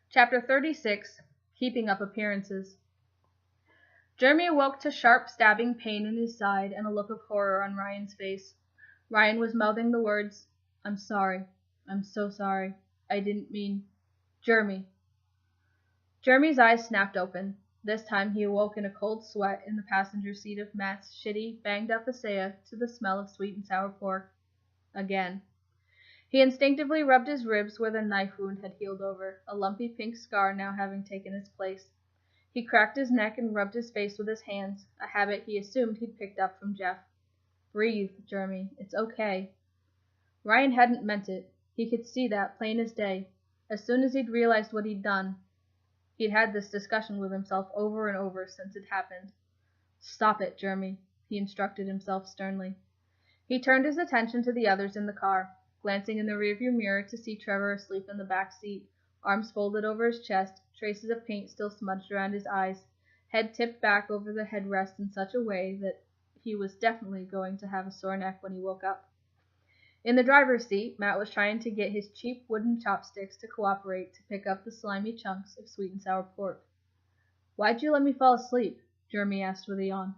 Chapter 36. Keeping Up Appearances. Jeremy awoke to sharp stabbing pain in his side and a look of horror on Ryan's face. Ryan was mouthing the words, "I'm sorry. I'm so sorry. I didn't mean... Jeremy." Jeremy's eyes snapped open. This time he awoke in a cold sweat in the passenger seat of Matt's shitty, banged-up Asea to the smell of sweet and sour pork. Again. He instinctively rubbed his ribs where the knife wound had healed over, a lumpy pink scar now having taken its place. He cracked his neck and rubbed his face with his hands, a habit he assumed he'd picked up from Jeff. "Breathe, Jeremy. It's okay." Ryan hadn't meant it. He could see that, plain as day. As soon as he'd realized what he'd done, he'd had this discussion with himself over and over since it happened. "Stop it, Jeremy," he instructed himself sternly. He turned his attention to the others in the car, glancing in the rearview mirror to see Trevor asleep in the back seat, arms folded over his chest, traces of paint still smudged around his eyes, head tipped back over the headrest in such a way that he was definitely going to have a sore neck when he woke up. In the driver's seat, Matt was trying to get his cheap wooden chopsticks to cooperate to pick up the slimy chunks of sweet and sour pork. "Why'd you let me fall asleep?" Jeremy asked with a yawn.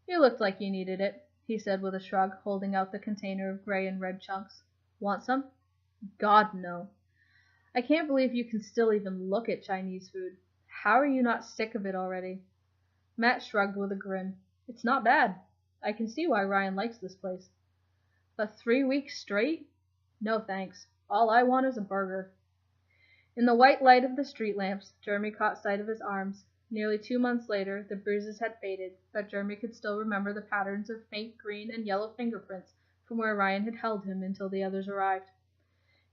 "You looked like you needed it," he said with a shrug, holding out the container of gray and red chunks. "Want some?" "God, no. I can't believe you can still even look at Chinese food. How are you not sick of it already?" Matt shrugged with a grin. "It's not bad. I can see why Ryan likes this place." "But 3 weeks straight? No thanks. All I want is a burger." In the white light of the street lamps, Jeremy caught sight of his arms. Nearly 2 months later, the bruises had faded, but Jeremy could still remember the patterns of faint green and yellow fingerprints from where Ryan had held him until the others arrived.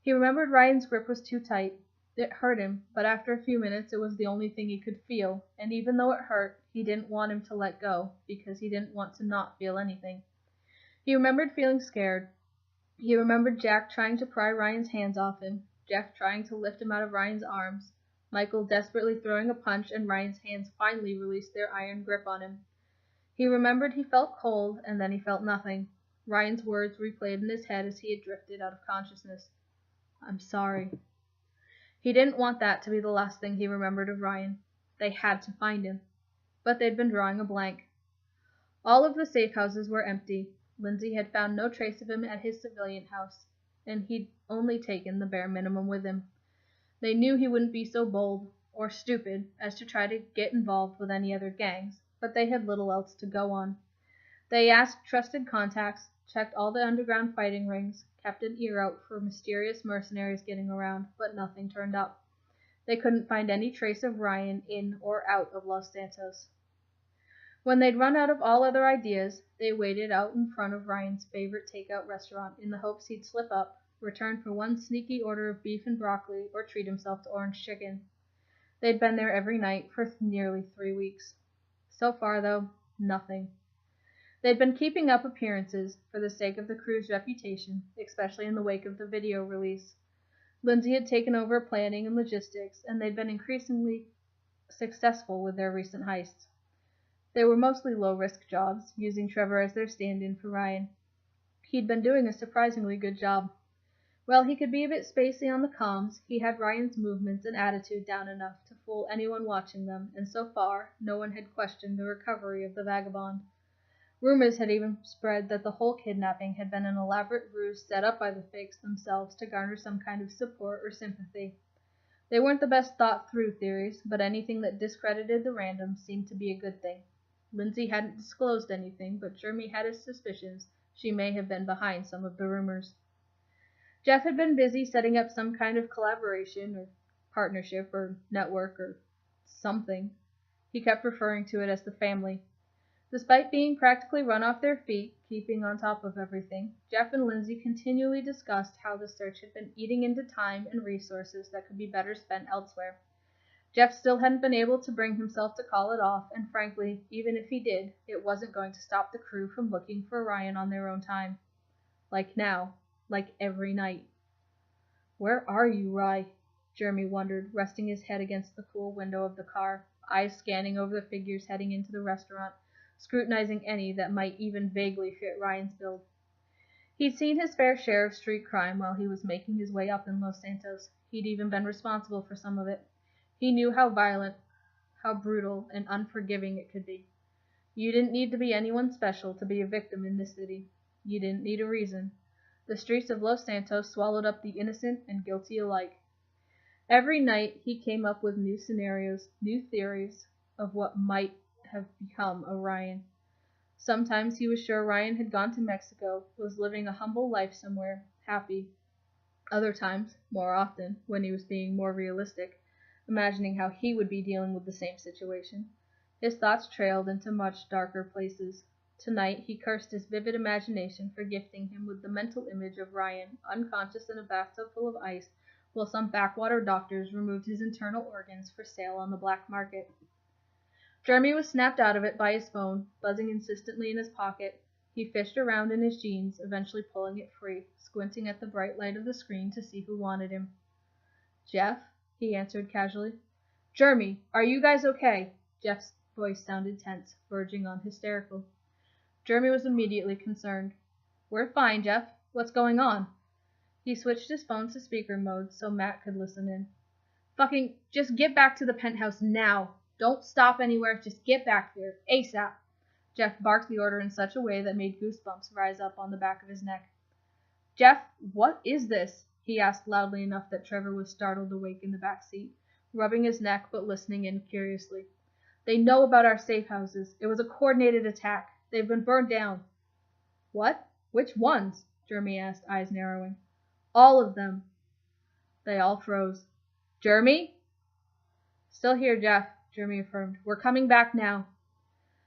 He remembered Ryan's grip was too tight. It hurt him, but after a few minutes it was the only thing he could feel, and even though it hurt, he didn't want him to let go, because he didn't want to not feel anything. He remembered feeling scared. He remembered Jack trying to pry Ryan's hands off him, Jeff trying to lift him out of Ryan's arms, Michael desperately throwing a punch, and Ryan's hands finally released their iron grip on him. He remembered he felt cold, and then he felt nothing. Ryan's words replayed in his head as he had drifted out of consciousness. "I'm sorry." He didn't want that to be the last thing he remembered of Ryan. They had to find him. But they'd been drawing a blank. All of the safe houses were empty. Lindsay had found no trace of him at his civilian house, and he'd only taken the bare minimum with him. They knew he wouldn't be so bold, or stupid, as to try to get involved with any other gangs, but they had little else to go on. They asked trusted contacts, checked all the underground fighting rings, kept an ear out for mysterious mercenaries getting around, but nothing turned up. They couldn't find any trace of Ryan in or out of Los Santos. When they'd run out of all other ideas, they waited out in front of Ryan's favorite takeout restaurant in the hopes he'd slip up, return for one sneaky order of beef and broccoli, or treat himself to orange chicken. They'd been there every night for nearly 3 weeks. So far, though, nothing. They'd been keeping up appearances for the sake of the crew's reputation, especially in the wake of the video release. Lindsay had taken over planning and logistics, and they'd been increasingly successful with their recent heists. They were mostly low-risk jobs, using Trevor as their stand-in for Ryan. He'd been doing a surprisingly good job. While he could be a bit spacey on the comms, he had Ryan's movements and attitude down enough to fool anyone watching them, and so far, no one had questioned the recovery of the vagabond. Rumors had even spread that the whole kidnapping had been an elaborate ruse set up by the fakes themselves to garner some kind of support or sympathy. They weren't the best thought-through theories, but anything that discredited the randoms seemed to be a good thing. Lindsay hadn't disclosed anything, but Jeremy had his suspicions she may have been behind some of the rumors. Jeff had been busy setting up some kind of collaboration or partnership or network or something. He kept referring to it as the family. Despite being practically run off their feet, keeping on top of everything, Jeff and Lindsay continually discussed how the search had been eating into time and resources that could be better spent elsewhere. Jeff still hadn't been able to bring himself to call it off, and frankly, even if he did, it wasn't going to stop the crew from looking for Ryan on their own time. Like now, like every night. "Where are you, Rye?" Jeremy wondered, resting his head against the cool window of the car, eyes scanning over the figures heading into the restaurant, scrutinizing any that might even vaguely fit Ryan's build. He'd seen his fair share of street crime while he was making his way up in Los Santos. He'd even been responsible for some of it. He knew how violent, how brutal, and unforgiving it could be. You didn't need to be anyone special to be a victim in this city. You didn't need a reason. The streets of Los Santos swallowed up the innocent and guilty alike. Every night he came up with new scenarios, new theories of what might have become of Ryan. Sometimes he was sure Ryan had gone to Mexico, was living a humble life somewhere, happy. Other times, more often, when he was being more realistic, imagining how he would be dealing with the same situation, his thoughts trailed into much darker places. Tonight he cursed his vivid imagination for gifting him with the mental image of Ryan, unconscious in a bathtub full of ice, while some backwater doctors removed his internal organs for sale on the black market. Jeremy was snapped out of it by his phone, buzzing insistently in his pocket. He fished around in his jeans, eventually pulling it free, squinting at the bright light of the screen to see who wanted him. "Jeff?" he answered casually. "Jeremy, are you guys okay?" Jeff's voice sounded tense, verging on hysterical. Jeremy was immediately concerned. "We're fine, Jeff. What's going on?" He switched his phone to speaker mode so Matt could listen in. "Fucking just get back to the penthouse now. Don't stop anywhere. Just get back there. ASAP." Jeff barked the order in such a way that made goosebumps rise up on the back of his neck. "Jeff, what is this?" he asked loudly enough that Trevor was startled awake in the back seat, rubbing his neck but listening in curiously. "They know about our safe houses. It was a coordinated attack. They've been burned down." "What? Which ones?" Jeremy asked, eyes narrowing. "All of them." They all froze. "Jeremy?" "Still here, Jeff," Jeremy affirmed. "We're coming back now."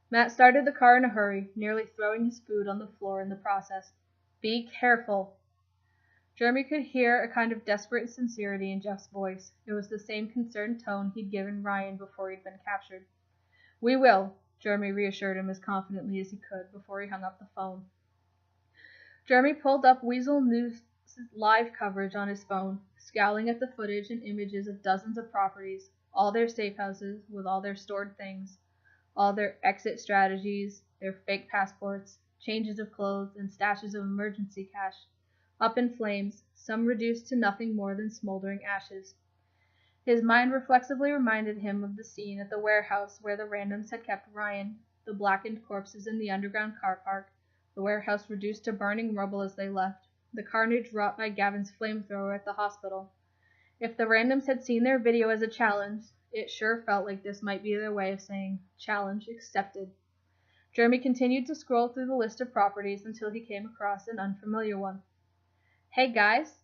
Matt started the car in a hurry, nearly throwing his food on the floor in the process. "Be careful." Jeremy could hear a kind of desperate sincerity in Jeff's voice. It was the same concerned tone he'd given Ryan before he'd been captured. "We will," Jeremy reassured him as confidently as he could before he hung up the phone. Jeremy pulled up Weasel News' live coverage on his phone, scowling at the footage and images of dozens of properties, all their safe houses with all their stored things, all their exit strategies, their fake passports, changes of clothes, and stashes of emergency cash, up in flames, some reduced to nothing more than smoldering ashes. His mind reflexively reminded him of the scene at the warehouse where the randoms had kept Ryan, the blackened corpses in the underground car park, the warehouse reduced to burning rubble as they left, the carnage wrought by Gavin's flamethrower at the hospital. If the randoms had seen their video as a challenge, it sure felt like this might be their way of saying, "Challenge accepted." Jeremy continued to scroll through the list of properties until he came across an unfamiliar one. "Hey guys,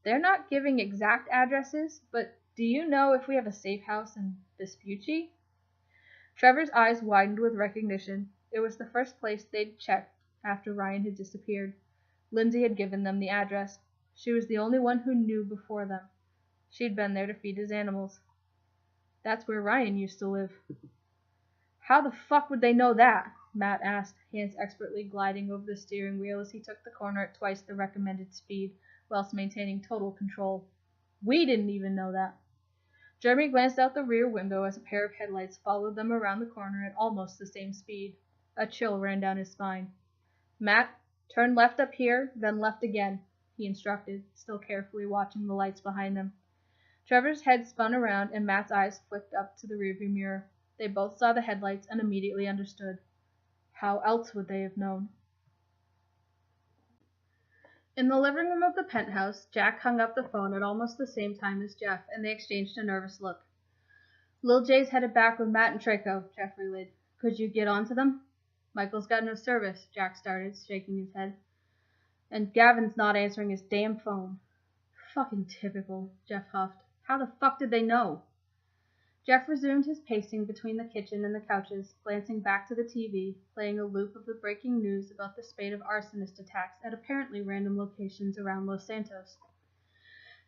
they're not giving exact addresses, but do you know if we have a safe house in Vespucci?" Trevor's eyes widened with recognition. It was the first place they'd checked after Ryan had disappeared. Lindsay had given them the address. She was the only one who knew before them. She'd been there to feed his animals. "That's where Ryan used to live." "How the fuck would they know that?" Matt asked, hands expertly gliding over the steering wheel as he took the corner at twice the recommended speed, whilst maintaining total control. "We didn't even know that." Jeremy glanced out the rear window as a pair of headlights followed them around the corner at almost the same speed. A chill ran down his spine. "Matt, turn left up here, then left again," he instructed, still carefully watching the lights behind them. Trevor's head spun around and Matt's eyes flicked up to the rearview mirror. They both saw the headlights and immediately understood. How else would they have known? In the living room of the penthouse, Jack hung up the phone at almost the same time as Jeff, and they exchanged a nervous look. "Lil Jay's headed back with Matt and Traco," Jeff relayed. "Could you get on to them?" "Michael's got no service," Jack started, shaking his head. "And Gavin's not answering his damn phone." "Fucking typical," Jeff huffed. "How the fuck did they know?" Jeff resumed his pacing between the kitchen and the couches, glancing back to the TV, playing a loop of the breaking news about the spate of arsonist attacks at apparently random locations around Los Santos.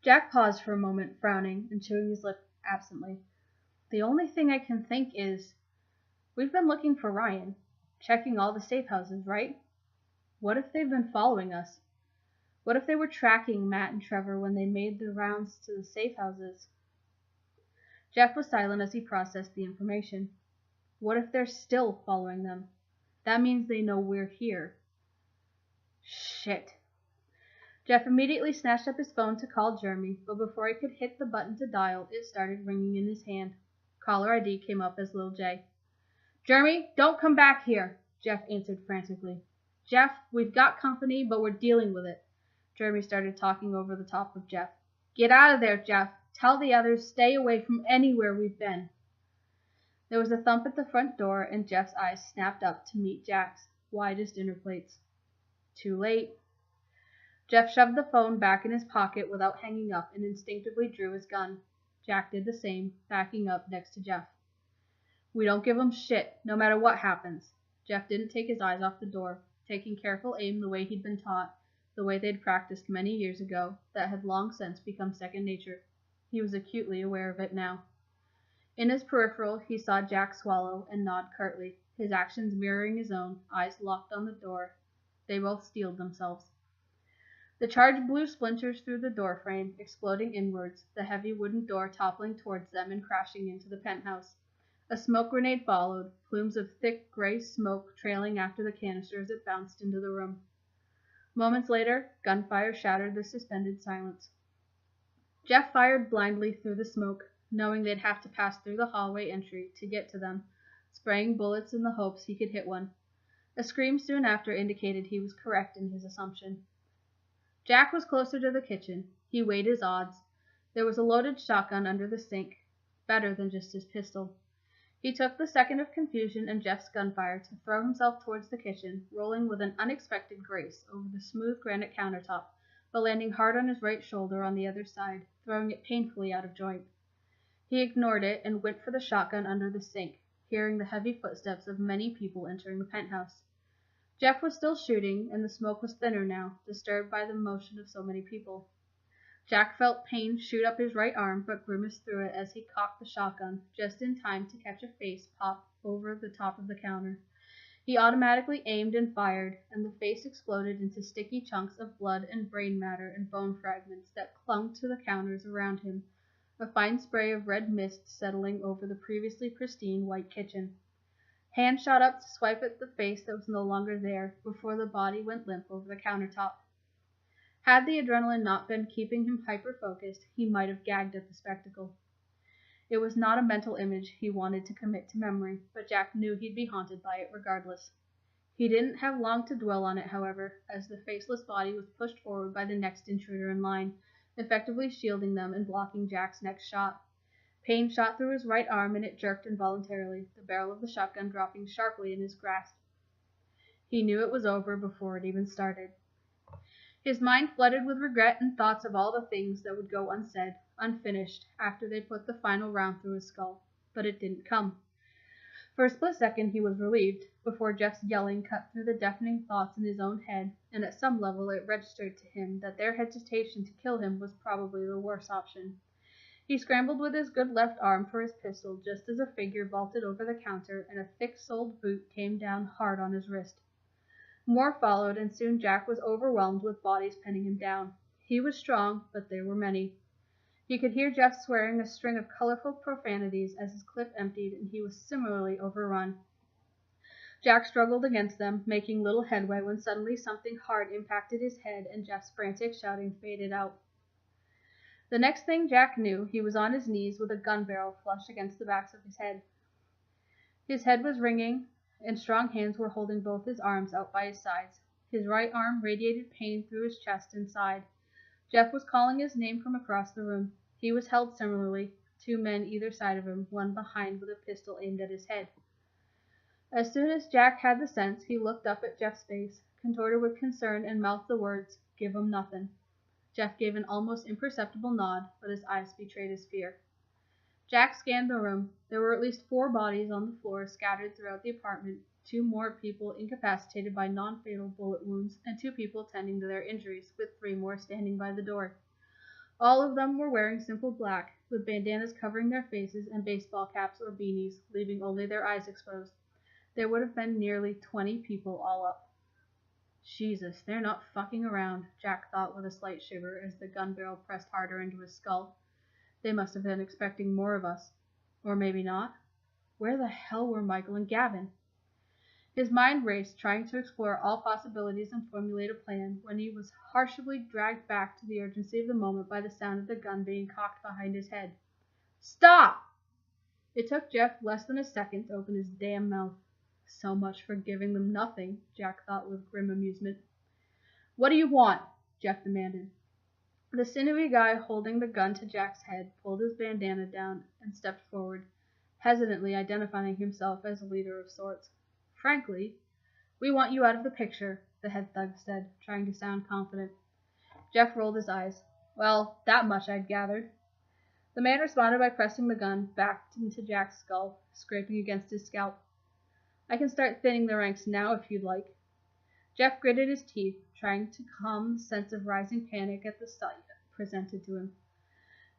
Jack paused for a moment, frowning and chewing his lip absently. "The only thing I can think is, we've been looking for Ryan, checking all the safe houses, right? What if they've been following us? What if they were tracking Matt and Trevor when they made the rounds to the safe houses?" Jeff was silent as he processed the information. What if they're still following them? That means they know we're here. Shit. Jeff immediately snatched up his phone to call Jeremy, but before he could hit the button to dial, it started ringing in his hand. Caller ID came up as Lil J. "Jeremy, don't come back here," Jeff answered frantically. "Jeff, we've got company, but we're dealing with it." Jeremy started talking over the top of Jeff. "Get out of there, Jeff. Tell the others stay away from anywhere we've been." There was a thump at the front door, and Jeff's eyes snapped up to meet Jack's, wide as dinner plates. Too late. Jeff shoved the phone back in his pocket without hanging up and instinctively drew his gun. Jack did the same, backing up next to Jeff. "We don't give 'em shit, no matter what happens." Jeff didn't take his eyes off the door, taking careful aim the way he'd been taught, the way they'd practiced many years ago, that had long since become second nature. He was acutely aware of it now. In his peripheral, he saw Jack swallow and nod curtly, his actions mirroring his own, eyes locked on the door. They both steeled themselves. The charge blew splinters through the door frame, exploding inwards, the heavy wooden door toppling towards them and crashing into the penthouse. A smoke grenade followed, plumes of thick gray smoke trailing after the canister as it bounced into the room. Moments later, gunfire shattered the suspended silence. Jeff fired blindly through the smoke, knowing they'd have to pass through the hallway entry to get to them, spraying bullets in the hopes he could hit one. A scream soon after indicated he was correct in his assumption. Jack was closer to the kitchen. He weighed his odds. There was a loaded shotgun under the sink. Better than just his pistol. He took the second of confusion and Jeff's gunfire to throw himself towards the kitchen, rolling with an unexpected grace over the smooth granite countertop, but landing hard on his right shoulder on the other side, throwing it painfully out of joint. He ignored it and went for the shotgun under the sink, hearing the heavy footsteps of many people entering the penthouse. Jeff was still shooting, and the smoke was thinner now, disturbed by the motion of so many people. Jack felt pain shoot up his right arm, but grimaced through it as he cocked the shotgun, just in time to catch a face pop over the top of the counter. He automatically aimed and fired, and the face exploded into sticky chunks of blood and brain matter and bone fragments that clung to the counters around him, a fine spray of red mist settling over the previously pristine white kitchen. Hand shot up to swipe at the face that was no longer there, before the body went limp over the countertop. Had the adrenaline not been keeping him hyper-focused, he might have gagged at the spectacle. It was not a mental image he wanted to commit to memory, but Jack knew he'd be haunted by it regardless. He didn't have long to dwell on it, however, as the faceless body was pushed forward by the next intruder in line, effectively shielding them and blocking Jack's next shot. Pain shot through his right arm and it jerked involuntarily, the barrel of the shotgun dropping sharply in his grasp. He knew it was over before it even started. His mind flooded with regret and thoughts of all the things that would go unsaid, unfinished, after they put the final round through his skull. But it didn't come. For a split second he was relieved, before Jeff's yelling cut through the deafening thoughts in his own head, and at some level it registered to him that their hesitation to kill him was probably the worse option. He scrambled with his good left arm for his pistol just as a figure vaulted over the counter and a thick-soled boot came down hard on his wrist. More followed, and soon Jack was overwhelmed with bodies pinning him down. He was strong, but there were many. He could hear Jeff swearing a string of colorful profanities as his clip emptied, and he was similarly overrun. Jack struggled against them, making little headway when suddenly something hard impacted his head and Jeff's frantic shouting faded out. The next thing Jack knew, he was on his knees with a gun barrel flush against the backs of his head. His head was ringing, and strong hands were holding both his arms out by his sides. His right arm radiated pain through his chest and side. Jeff was calling his name from across the room. He was held similarly, 2 men either side of him, one behind with a pistol aimed at his head. As soon as Jack had the sense, he looked up at Jeff's face, contorted with concern, and mouthed the words, "Give 'em nothing." Jeff gave an almost imperceptible nod, but his eyes betrayed his fear. Jack scanned the room. There were at least 4 bodies on the floor scattered throughout the apartment, 2 more people incapacitated by non-fatal bullet wounds, and 2 people tending to their injuries, with 3 more standing by the door. All of them were wearing simple black, with bandanas covering their faces and baseball caps or beanies, leaving only their eyes exposed. There would have been nearly 20 people all up. Jesus, they're not fucking around, Jack thought with a slight shiver as the gun barrel pressed harder into his skull. They must have been expecting more of us. Or maybe not. Where the hell were Michael and Gavin? His mind raced, trying to explore all possibilities and formulate a plan, when he was harshly dragged back to the urgency of the moment by the sound of the gun being cocked behind his head. Stop! It took Jeff less than a second to open his damn mouth. So much for giving them nothing, Jack thought with grim amusement. What do you want? Jeff demanded. The sinewy guy holding the gun to Jack's head pulled his bandana down and stepped forward, hesitantly identifying himself as a leader of sorts. Frankly, we want you out of the picture, the head thug said, trying to sound confident. Jeff rolled his eyes. Well, that much I'd gathered. The man responded by pressing the gun back into Jack's skull, scraping against his scalp. I can start thinning the ranks now if you'd like. Jeff gritted his teeth, trying to calm the sense of rising panic at the sight presented to him.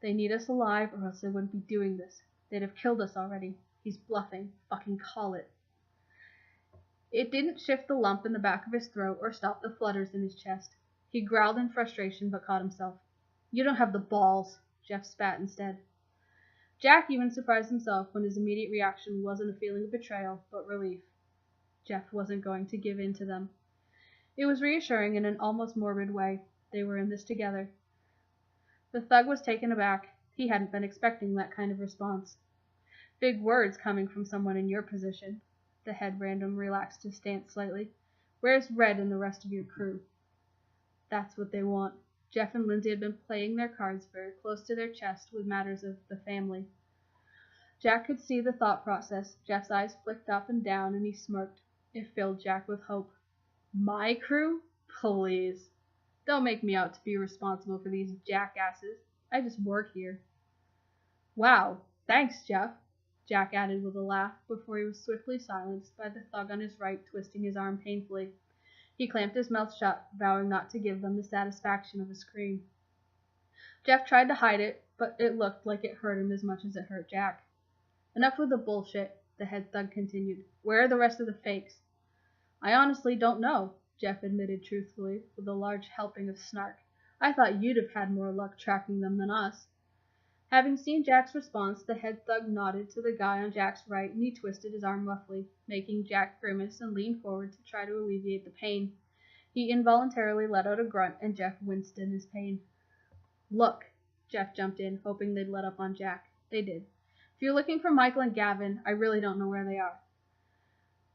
They need us alive, or else they wouldn't be doing this. They'd have killed us already. He's bluffing. Fucking call it. It didn't shift the lump in the back of his throat or stop the flutters in his chest. He growled in frustration, but caught himself. You don't have the balls, Jeff spat instead. Jack even surprised himself when his immediate reaction wasn't a feeling of betrayal, but relief. Jeff wasn't going to give in to them. It was reassuring in an almost morbid way. They were in this together. The thug was taken aback. He hadn't been expecting that kind of response. Big words coming from someone in your position. The head random relaxed his stance slightly. Where's Red and the rest of your crew? That's what they want. Jeff and Lindsay had been playing their cards very close to their chest with matters of the family. Jack could see the thought process. Jeff's eyes flicked up and down, and he smirked. It filled Jack with hope. My crew? Please. Don't make me out to be responsible for these jackasses. I just work here. Wow, thanks, Jeff, Jack added with a laugh, before he was swiftly silenced by the thug on his right twisting his arm painfully. He clamped his mouth shut, vowing not to give them the satisfaction of a scream. Jeff tried to hide it, but it looked like it hurt him as much as it hurt Jack. Enough with the bullshit, the head thug continued. Where are the rest of the fakes? I honestly don't know, Jeff admitted truthfully, with a large helping of snark. I thought you'd have had more luck tracking them than us. Having seen Jack's response, the head thug nodded to the guy on Jack's right, and he twisted his arm roughly, making Jack grimace and lean forward to try to alleviate the pain. He involuntarily let out a grunt, and Jeff winced in his pain. Look, Jeff jumped in, hoping they'd let up on Jack. They did. If you're looking for Michael and Gavin, I really don't know where they are.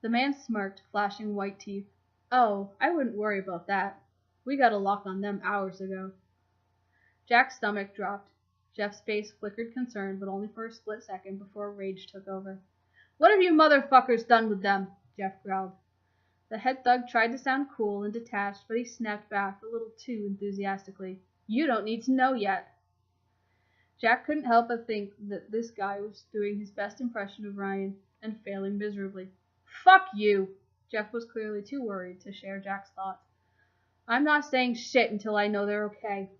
The man smirked, flashing white teeth. Oh, I wouldn't worry about that. We got a lock on them hours ago. Jack's stomach dropped. Jeff's face flickered concern, but only for a split second before rage took over. What have you motherfuckers done with them? Jeff growled. The head thug tried to sound cool and detached, but he snapped back a little too enthusiastically. You don't need to know yet. Jack couldn't help but think that this guy was doing his best impression of Ryan, and failing miserably. Fuck you! Jeff was clearly too worried to share Jack's thoughts. I'm not saying shit until I know they're okay.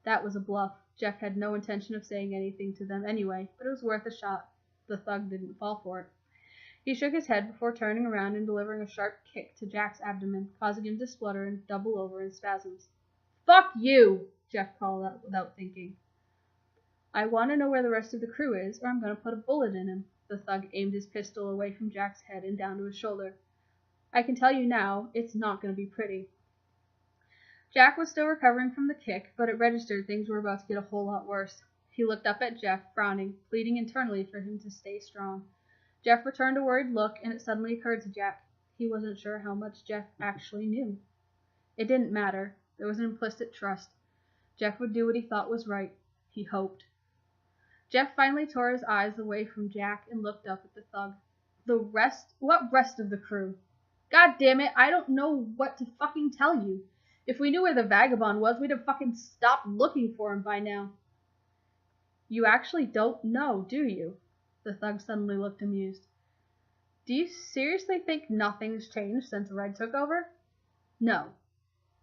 That was a bluff. Jeff had no intention of saying anything to them anyway, but it was worth a shot. The thug didn't fall for it. He shook his head before turning around and delivering a sharp kick to Jack's abdomen, causing him to splutter and double over in spasms. Fuck you! Jeff called out without thinking. I want to know where the rest of the crew is, or I'm going to put a bullet in him. The thug aimed his pistol away from Jack's head and down to his shoulder. I can tell you now, it's not going to be pretty. Jack was still recovering from the kick, but it registered things were about to get a whole lot worse. He looked up at Jeff, frowning, pleading internally for him to stay strong. Jeff returned a worried look, and it suddenly occurred to Jack. He wasn't sure how much Jeff actually knew. It didn't matter. There was an implicit trust. Jeff would do what he thought was right. He hoped. Jeff finally tore his eyes away from Jack and looked up at the thug. The rest? What rest of the crew? God damn it, I don't know what to fucking tell you. If we knew where the vagabond was, we'd have fucking stopped looking for him by now. You actually don't know, do you? The thug suddenly looked amused. Do you seriously think nothing's changed since Red took over? No.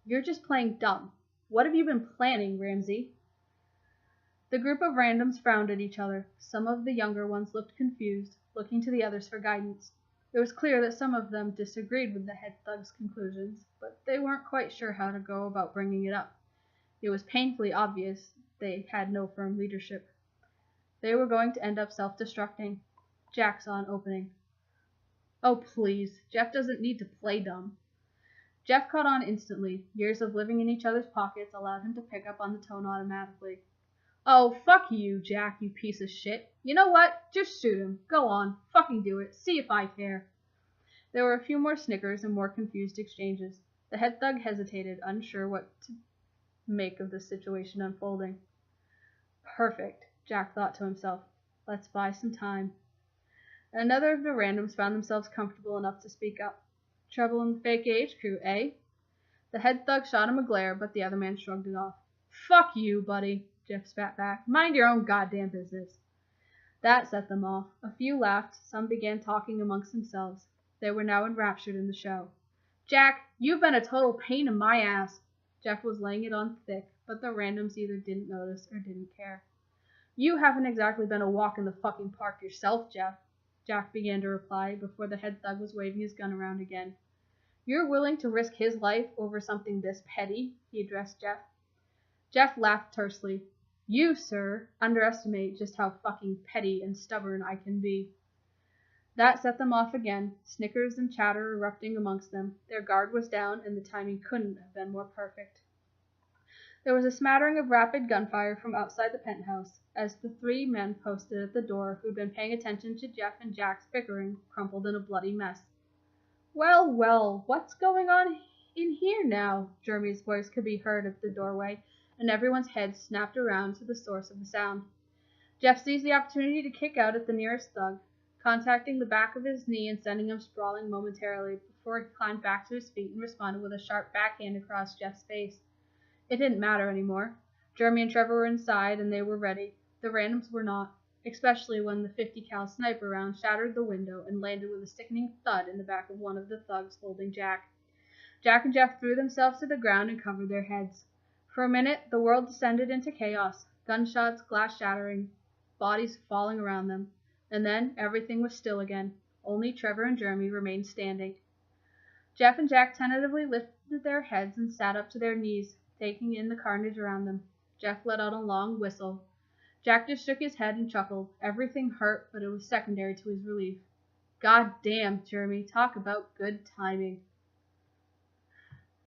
You're just playing dumb. What have you been planning, Ramsey? The group of randoms frowned at each other. Some of the younger ones looked confused, looking to the others for guidance. It was clear that some of them disagreed with the head thug's conclusions, but they weren't quite sure how to go about bringing it up. It was painfully obvious they had no firm leadership. They were going to end up self-destructing. Jack saw an opening. Oh, please. Jeff doesn't need to play dumb. Jeff caught on instantly. Years of living in each other's pockets allowed him to pick up on the tone automatically. Oh, fuck you, Jack, you piece of shit. You know what? Just shoot him. Go on. Fucking do it. See if I care. There were a few more snickers and more confused exchanges. The head thug hesitated, unsure what to make of the situation unfolding. Perfect, Jack thought to himself. Let's buy some time. Another of the randoms found themselves comfortable enough to speak up. Trouble in the fake age crew, eh? The head thug shot him a glare, but the other man shrugged it off. Fuck you, buddy, Jeff spat back. Mind your own goddamn business. That set them off. A few laughed, some began talking amongst themselves. They were now enraptured in the show. Jack, you've been a total pain in my ass. Jeff was laying it on thick, but the randoms either didn't notice or didn't care. You haven't exactly been a walk in the fucking park yourself, Jeff, Jack began to reply before the head thug was waving his gun around again. You're willing to risk his life over something this petty? He addressed Jeff. Jeff laughed tersely. You, sir, underestimate just how fucking petty and stubborn I can be. That set them off again, snickers and chatter erupting amongst them. Their guard was down, and the timing couldn't have been more perfect. There was a smattering of rapid gunfire from outside the penthouse, as the three men posted at the door who'd been paying attention to Jeff and Jack's bickering crumpled in a bloody mess. Well, well, what's going on in here now? Jeremy's voice could be heard at the doorway, and everyone's head snapped around to the source of the sound. Jeff seized the opportunity to kick out at the nearest thug, contacting the back of his knee and sending him sprawling momentarily before he climbed back to his feet and responded with a sharp backhand across Jeff's face. It didn't matter anymore. Jeremy and Trevor were inside, and they were ready. The randoms were not, especially when the 50 cal sniper round shattered the window and landed with a sickening thud in the back of one of the thugs holding Jack. Jack and Jeff threw themselves to the ground and covered their heads. For a minute, the world descended into chaos, gunshots, glass shattering, bodies falling around them. And then everything was still again. Only Trevor and Jeremy remained standing. Jeff and Jack tentatively lifted their heads and sat up to their knees, taking in the carnage around them. Jeff let out a long whistle. Jack just shook his head and chuckled. Everything hurt, but it was secondary to his relief. God damn, Jeremy, talk about good timing.